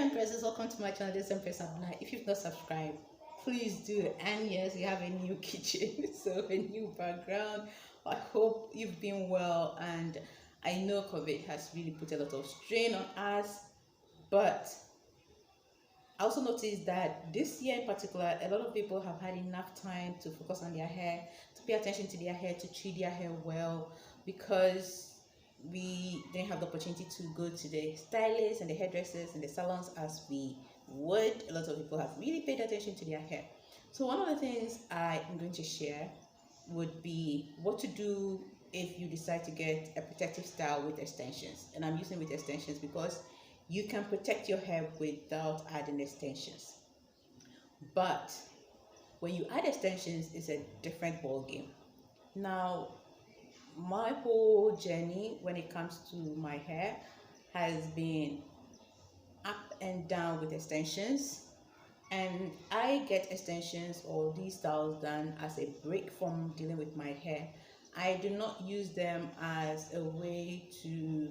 Empresses, welcome to my channel. This is Empress Abuna. If you've not subscribed, please do. And yes, we have a new kitchen, so a new background. I hope you've been well, and I know COVID has really put a lot of strain on us, but I also noticed that this year in particular, a lot of people have had enough time to focus on their hair, to pay attention to their hair, to treat their hair well, because we didn't have the opportunity to go to the stylists and the hairdressers and the salons as we would. A lot of people have really paid attention to their hair. So one of the things I am going to share would be what to do if you decide to get a protective style with extensions. And I'm using with extensions because you can protect your hair without adding extensions. But when you add extensions, it's a different ball game. Now, my whole journey when it comes to my hair has been up and down with extensions, and I get extensions or these styles done as a break from dealing with my hair. I do not use them as a way to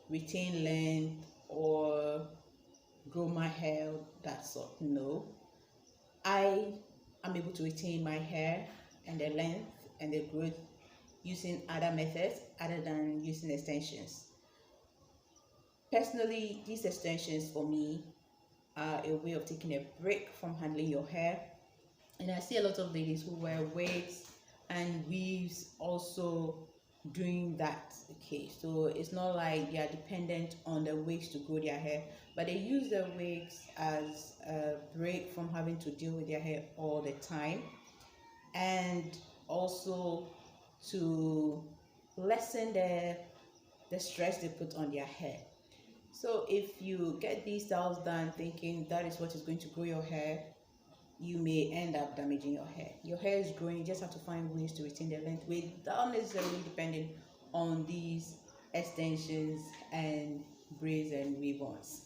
retain length or grow my hair, that sort. No, I am able to retain my hair and the length and the growth using other methods other than using extensions. Personally, these extensions for me are a way of taking a break from handling your hair, and I see a lot of ladies who wear wigs and weaves also doing that. Okay, so it's not like they are dependent on the wigs to grow their hair, but they use the wigs as a break from having to deal with their hair all the time, and also to lessen the stress they put on their hair. So if you get these styles done thinking that is what is going to grow your hair, you may end up damaging your hair. Your hair is growing, you just have to find ways to retain the length without necessarily depending on these extensions and braids and weave-ons.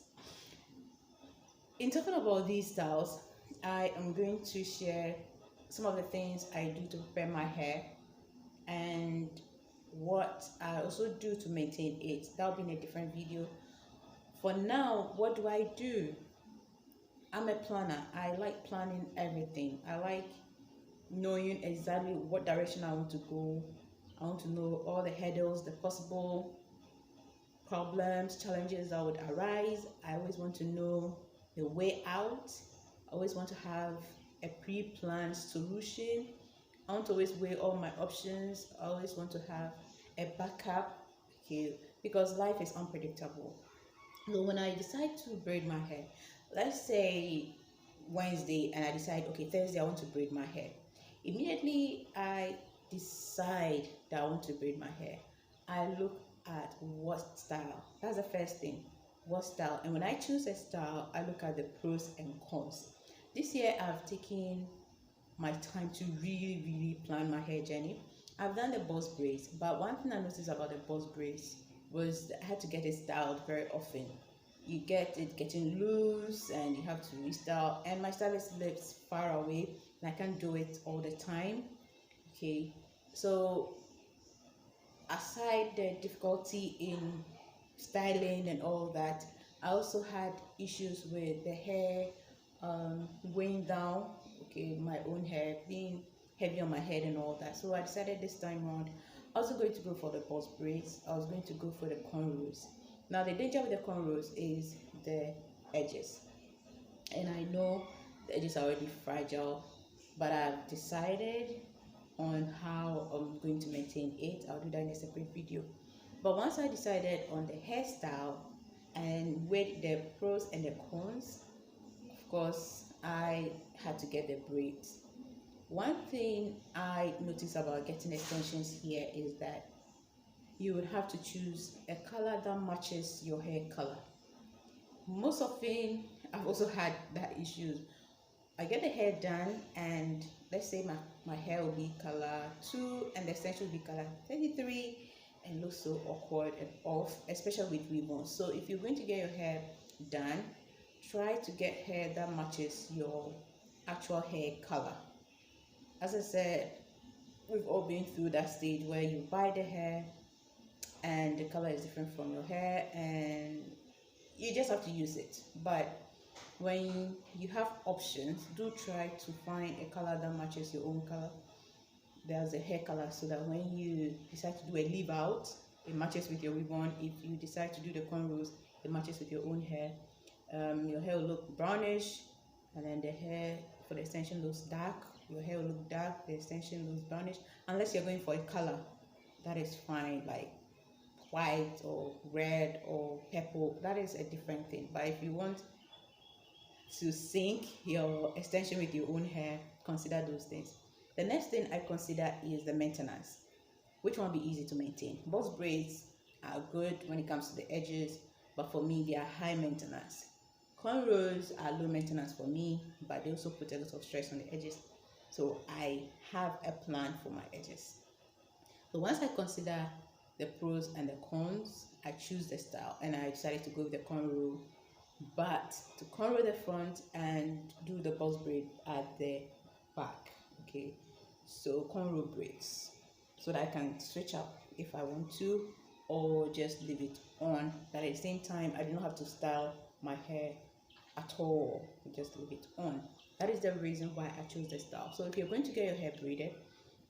In talking about these styles, I am going to share some of the things I do to prepare my hair and what I also do to maintain it. That'll be in a different video. For now, what do I do? I'm a planner. I like planning everything. I like knowing exactly what direction I want to go. I want to know all the hurdles, the possible problems, challenges that would arise. I always want to know the way out. I always want to have a pre-planned solution. I want to always weigh all my options. I always want to have a backup, okay, because life is unpredictable. So when I decide to braid my hair, let's say Wednesday, and I decide, okay, Thursday I want to braid my hair. Immediately I decide that I want to braid my hair, I look at what style. That's the first thing. What style? And when I choose a style, I look at the pros and cons. This year I've taken my time to really plan my hair journey. I've done the boss braids, but one thing I noticed about the boss braids was that I had to get it styled very often. You get it getting loose and you have to restyle, and my stylist lives far away and I can't do it all the time. Okay, so aside the difficulty in styling and all that, I also had issues with the hair weighing down, okay, my own hair being heavy on my head and all that. So I decided this time around I was going to go for the boss braids. I was going to go for the cornrows. Now the danger with the cornrows is the edges, and I know the edges are already fragile, but I've decided on how I'm going to maintain it. I'll do that in a separate video. But once I decided on the hairstyle and with the pros and the cons, of course I had to get the braids. One thing I noticed about getting extensions here is that you would have to choose a color that matches your hair color. Most often, I've also had that issue. I get the hair done, and let's say my hair will be color 2 and the extension will be color 33, and looks so awkward and off, especially with weave-ons. So if you're going to get your hair done, try to get hair that matches your actual hair color. As I said, we've all been through that stage where you buy the hair and the color is different from your hair and you just have to use it. But when you have options, do try to find a color that matches your own color. There's a hair color, so that when you decide to do a leave out, it matches with your ribbon. If you decide to do the cornrows, it matches with your own hair. Your hair will look brownish, and then the hair for the extension looks dark. Your hair will look dark, the extension looks brownish. Unless you're going for a color, that is fine, like white or red or purple. That is a different thing. But if you want to sync your extension with your own hair, consider those things. The next thing I consider is the maintenance. Which one will be easy to maintain? Box braids are good when it comes to the edges, but for me, they are high maintenance. Cornrows are low maintenance for me, but they also put a lot of stress on the edges. So I have a plan for my edges. So once I consider the pros and the cons, I choose the style, and I decided to go with the cornrow, but to cornrow the front and do the box braid at the back. Okay, so cornrow braids, so that I can switch up if I want to, or just leave it on. But at the same time, I do not have to style my hair at all, just leave it on. That is the reason why I chose the style. So if you're going to get your hair braided,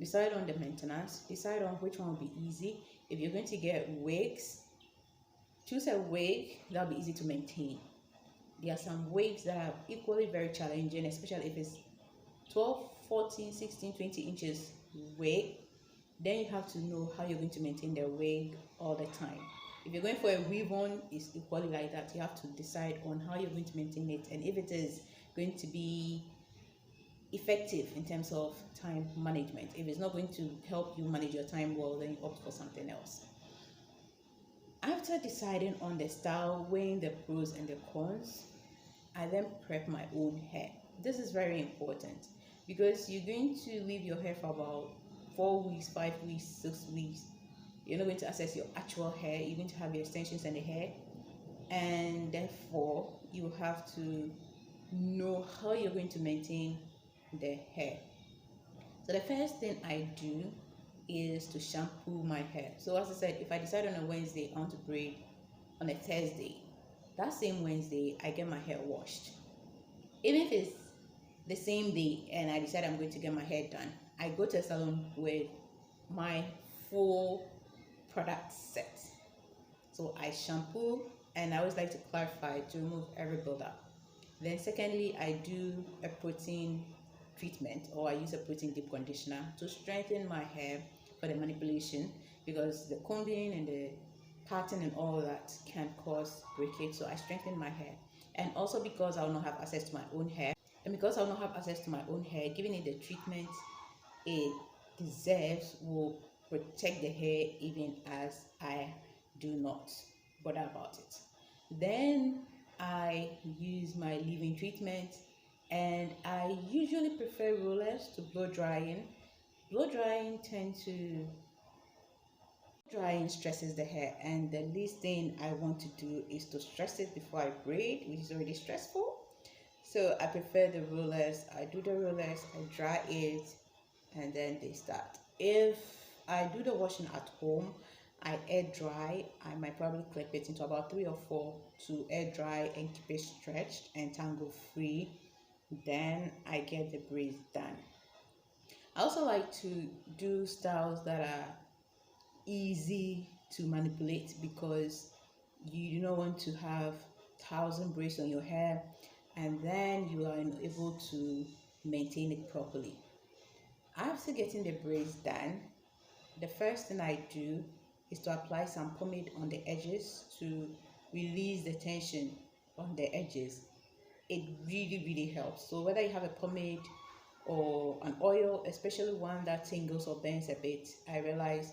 decide on the maintenance, decide on which one will be easy. If you're going to get wigs, choose a wig that will be easy to maintain. There are some wigs that are equally very challenging, especially if it's 12, 14, 16, 20 inches wig. Then you have to know how you're going to maintain the wig all the time. If you're going for a weave-on, it's equally like that. You have to decide on how you're going to maintain it, and if it is going to be effective in terms of time management. If it's not going to help you manage your time well, then you opt for something else. After deciding on the style, weighing the pros and the cons, I then prep my own hair. This is very important because you're going to leave your hair for about 4 weeks, 5 weeks, 6 weeks. You're not going to access your actual hair. You're going to have your extensions and the hair, and therefore you have to know how you're going to maintain the hair. So the first thing I do is to shampoo my hair. So as I said, if I decide on a Wednesday I want to braid on a Thursday, that same Wednesday I get my hair washed. Even if it's the same day and I decide I'm going to get my hair done, I go to a salon with my full product set. So I shampoo, and I always like to clarify to remove every buildup. Then secondly, I do a protein treatment, or I use a protein deep conditioner to strengthen my hair for the manipulation, because the combing and the parting and all that can cause breakage. So I strengthen my hair, and also because I will not have access to my own hair, giving it the treatment it deserves will protect the hair even as I do not bother about it. Then I use my leave-in treatment, and I usually prefer rollers to blow drying. Blow drying stresses the hair, and the least thing I want to do is to stress it before I braid, which is already stressful. So I prefer the rollers. I do the rollers, I dry it, and then they start. If I do the washing at home, I air dry. I might probably clip it into about 3 or 4 to air dry and keep it stretched and tangle free. Then I get the braids done. I also like to do styles that are easy to manipulate, because you do not want to have 1,000 braids on your hair and then you are unable to maintain it properly. After getting the braids done, the first thing I do is to apply some pomade on the edges to release the tension on the edges. It really helps. So whether you have a pomade or an oil, especially one that tingles or bends a bit, I realize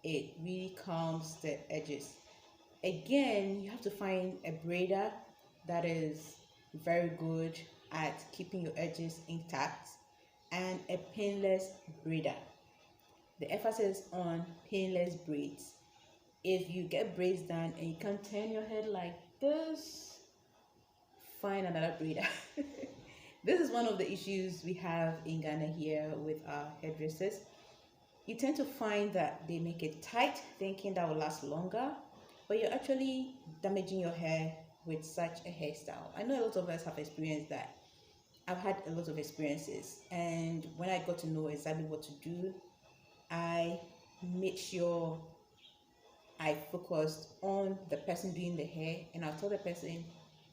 it really calms the edges. Again, you have to find a braider that is very good at keeping your edges intact, and a painless braider. The emphasis on painless braids. If you get braids done and you can't turn your head like this, find another braider. This is one of the issues we have in Ghana here with our hairdressers. You tend to find that they make it tight thinking that will last longer, but you're actually damaging your hair with such a hairstyle. I know a lot of us have experienced that. I've had a lot of experiences, and when I got to know exactly what to do, I made sure I focused on the person doing the hair, and I'll tell the person,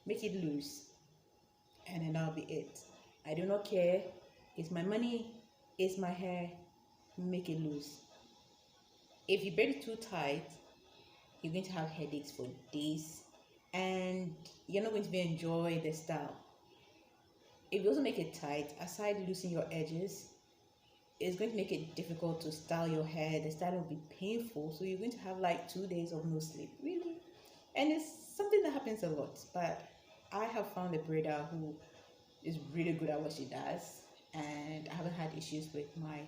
make it loose, and then that'll be it. I do not care. It's my money, it's my hair, make it loose. If you braid it too tight, you're going to have headaches for days, and you're not going to be enjoy the style. If you also make it tight, aside losing your edges, it's going to make it difficult to style your hair. The style will be painful, so you're going to have like 2 days of no sleep, really. And it's something that happens a lot, but I have found a braider who is really good at what she does, and I haven't had issues with my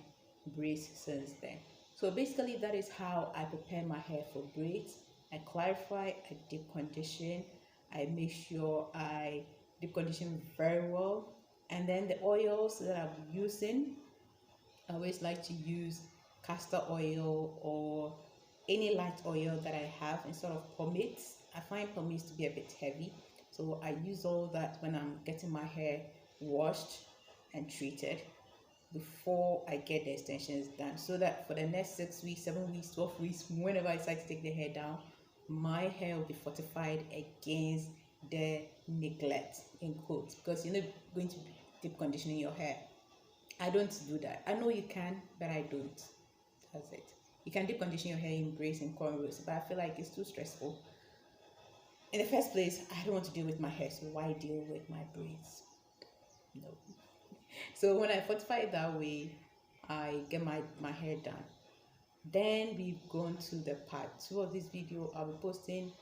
braids since then. So basically, that is how I prepare my hair for braids. I clarify, I deep condition, I make sure I deep condition very well, and then the oils that I'm using, I always like to use castor oil or any light oil that I have instead of pomades. I find pomades to be a bit heavy, so I use all that when I'm getting my hair washed and treated before I get the extensions done, so that for the next 6 weeks, 7 weeks, 12 weeks, whenever I decide to take the hair down, my hair will be fortified against the neglect in quotes, because you're not going to be deep conditioning your hair. I don't do that. I know you can, but I don't. That's it. You can deep condition your hair in braids and cornrows, but I feel like it's too stressful. In the first place, I don't want to deal with my hair, so why deal with my braids? No. So when I fortify it that way, I get my hair done. Then we've gone to the part 2 of this video. I'll be posting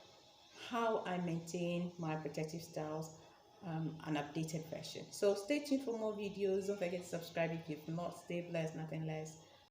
how I maintain my protective styles, an updated version. So stay tuned for more videos. Don't forget to subscribe if you've not. Stay blessed, nothing less.